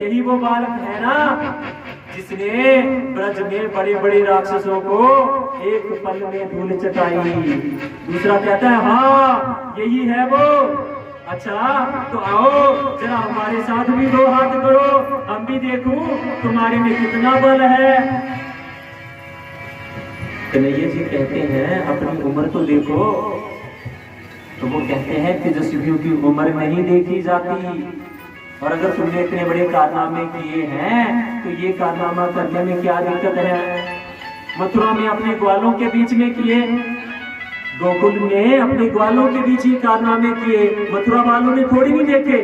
यही वो बालक है ना जिसने ब्रज में बड़े बड़े राक्षसों को एक पल में धूल चटाई। दूसरा कहता है हाँ यही है वो। अच्छा तो आओ जरा हमारे साथ भी दो हाथ करो, हम भी देखूं तुम्हारे में कितना बल है। कन्हैया जी कहते हैं अपनी उम्र तो देखो। तो वो कहते हैं तेजस्वियों की उम्र नहीं देखी जाती, और अगर तुमने इतने बड़े कारनामे किए हैं तो ये कारनामा करने में क्या दिक्कत है। मथुरा में अपने ग्वालों के बीच में किए, गोकुल में अपने ग्वालों के बीच ही कारनामे किए, मथुरा वालों ने थोड़ी नहीं देखे।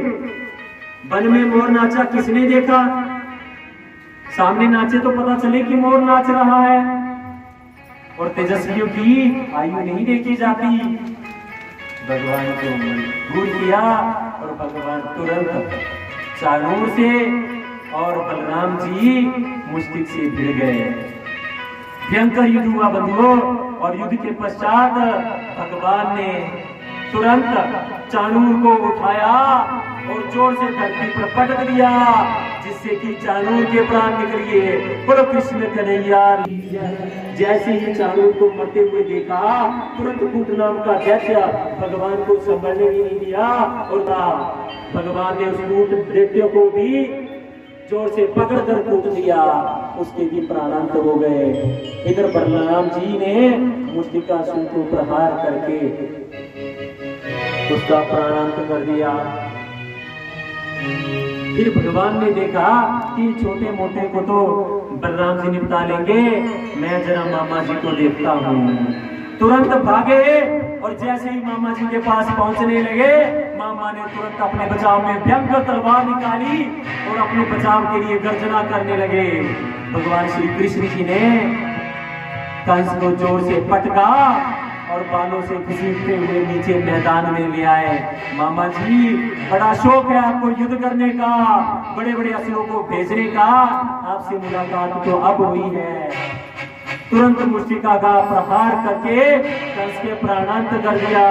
वन में मोर नाचा किसने देखा? सामने नाचे तो पता चले कि मोर नाच रहा है। और तेजस्वियों की आयु नहीं देखी जाती। भगवान को दूर किया और भगवान तुरंत चाणूर से और बलराम जी मुश्किल से भिड़ गए। भयंकर युद्ध हुआ बंधुओं, और युद्ध के पश्चात भगवान ने तुरंत चाणूर को उठाया और जोर से धरती पर पटक दिया, जिससे कि चाणूर के प्राण निकल गए। बोलो कृष्ण कन्हैया। जैसे ही चाणूर को मरते हुए देखा, तुरंत कूट नाम का दैत्य भगवान को संभलने ही नहीं दिया, और भगवान ने उस कूट दैत्य को भी जोर से पकड़कर कूट दिया, उसके भी प्राणांत हो गए। इधर बलराम जी ने मुष्टिकासुर को प्रहार करके उसका प्राणांत कर दिया। फिर भगवान ने देखा कि छोटे मोटे को तो बलराम जी निपटा लेंगे, मैं जरा मामा जी को देखता हूँ। तुरंत भागे, और जैसे ही मामा जी के पास पहुंचने लगे, मामा ने तुरंत अपने बचाव में भयंकर तलवार निकाली और अपने बचाव के लिए गर्जना करने लगे। भगवान श्री कृष्ण जी ने कंस को जोर से पटका और बालों से घसीटते हुए नीचे मैदान में ले आए। मामा जी बड़ा शौक है आपको युद्ध करने का, बड़े बड़े असुरों को भेजने का, आपसे मुलाकात तो अब हुई है। तुरंत मुष्टिका का प्रहार करके कंस के प्राणांत कर दिया।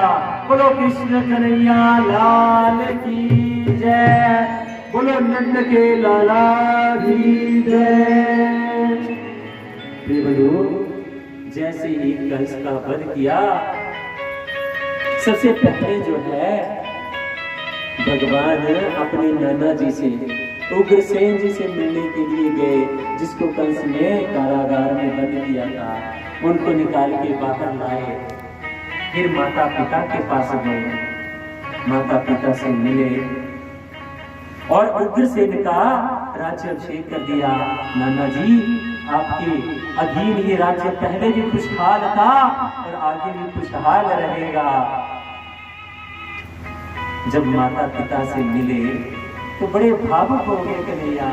बोलो कृष्ण कन्हैया लाल की जय, बोलो नंद के लाला की जय। जैसे ही कंस का वध किया, सबसे पहले जो है भगवान अपने नाना जी से, उग्रसेन जी से मिलने के लिए गए, जिसको कंस ने कारागार में बंद किया था। उनको निकाल के बाहर लाए। फिर माता पिता के पास गए, माता पिता से मिले और उग्रसेन का राज्य अभिषेक कर दिया। नाना जी आपके अधीन ये राज्य पहले भी खुशहाल था और आगे भी खुशहाल रहेगा। जब माता पिता से मिले तो बड़े भावुक हो गए कन्हैया।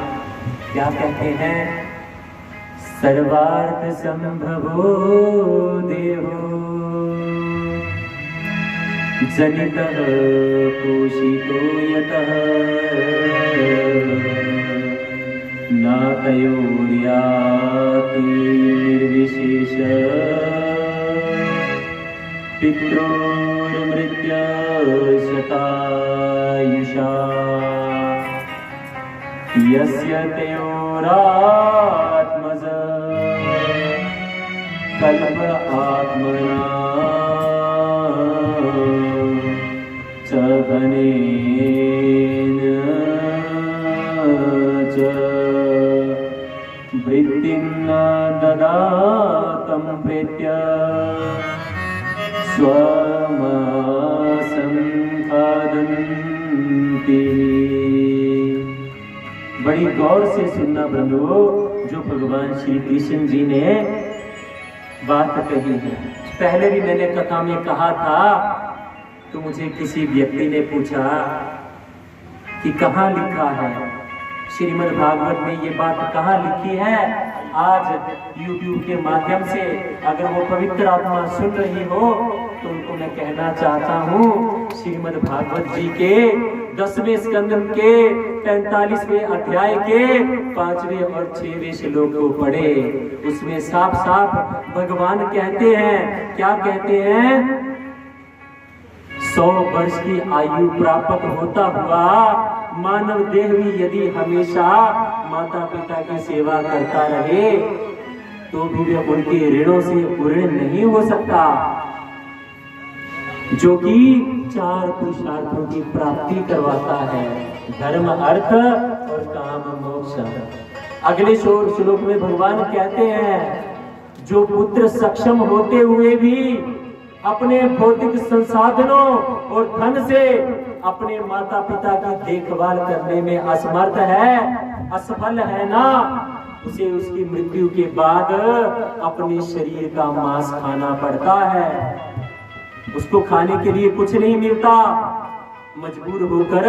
क्या कहते हैं? सर्वार्थ संभवो देवो जनितः पोषितो यतः नातयोर्याति निर्विशेष पित्रोर्मृत्या शतायुषा यस्य तयोरात्मज कल्प आत्मना च धनेन च वृत्तिं न ददातं प्रेत्य स्वमासं खादन्ति। बड़ी गौर से सुनना बंधुओं, जो भगवान श्री कृष्ण जी ने बात कही है। पहले भी मैंने कथा में कहा था, तो मुझे किसी व्यक्ति ने पूछा कि कहाँ लिखा है श्रीमद् भागवत में ये बात कहाँ लिखी है। आज YouTube के माध्यम से अगर वो पवित्र आत्मा सुन रही हो तो उनको मैं कहना चाहता हूँ, श्रीमद् भागवत जी के 10वें स्कंद के 45वें अध्याय के 5वें और 6वें श्लोक को पढ़े। उसमें साफ साफ भगवान कहते हैं, क्या कहते हैं? 100 वर्ष की आयु प्राप्त होता हुआ मानव देह भी यदि हमेशा माता पिता की सेवा करता रहे तो भी वह उनके ऋणों से पूर्ण नहीं हो सकता, जो कि 4 पुरुषार्थों की प्राप्ति करवाता है, धर्म अर्थ और काम मोक्ष। अगले श्लोक में भगवान कहते हैं, जो पुत्र सक्षम होते हुए भी अपने भौतिक संसाधनों और धन से अपने माता पिता की देखभाल करने में असमर्थ है, असफल है ना, उसे उसकी मृत्यु के बाद अपने शरीर का मांस खाना पड़ता है। उसको खाने के लिए कुछ नहीं मिलता, मजबूर होकर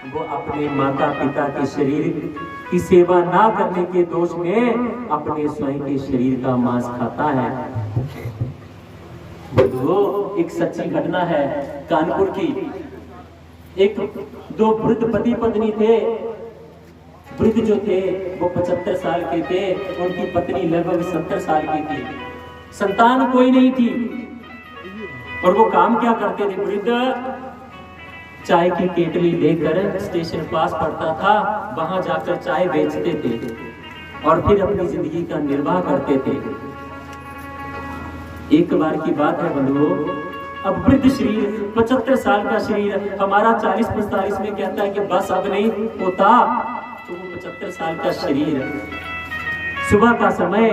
वो अपने माता पिता के शरीर की सेवा ना करने के दोष में अपने स्वयं के शरीर का मांस खाता है। वो एक सच्ची घटना है कानपुर की। एक 2 वृद्ध पति पत्नी थे। वृद्ध जो थे वो 75 साल के थे, उनकी पत्नी लगभग 70 साल की थी, संतान कोई नहीं थी। और वो काम क्या करते थे? वृद्ध चाय की केतली लेकर स्टेशन पास पड़ता था, वहां जाकर चाय बेचते थे और फिर अपनी जिंदगी का निर्वाह करते थे। एक बार की बात है बंधुओं, अब वृद्ध शरीर, 75 साल का शरीर हमारा 40-45 में कहता है कि बस अब नहीं होता, तो वो 75 साल का शरीर, सुबह का समय,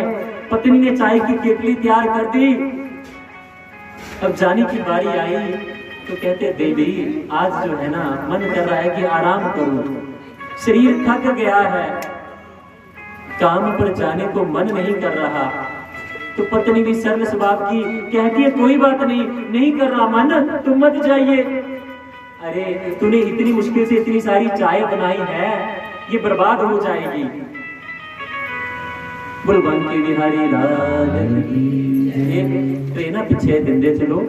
पत्नी ने चाय की केतली तैयार कर दी। अब जाने की बारी आई तो कहते, देवी आज जो है ना मन कर रहा है कि आराम करूं, शरीर थक गया है, काम पर जाने को मन नहीं कर रहा। तो पत्नी भी सरल स्वभाव की कहती है, कोई बात नहीं, नहीं कर रहा मन, तुम मत जाइए। अरे तूने इतनी मुश्किल से इतनी सारी चाय बनाई है, ये बर्बाद हो जाएगी। बुलबन की बिहारी लाल की ट्रेन पीछे दिन दे चलो।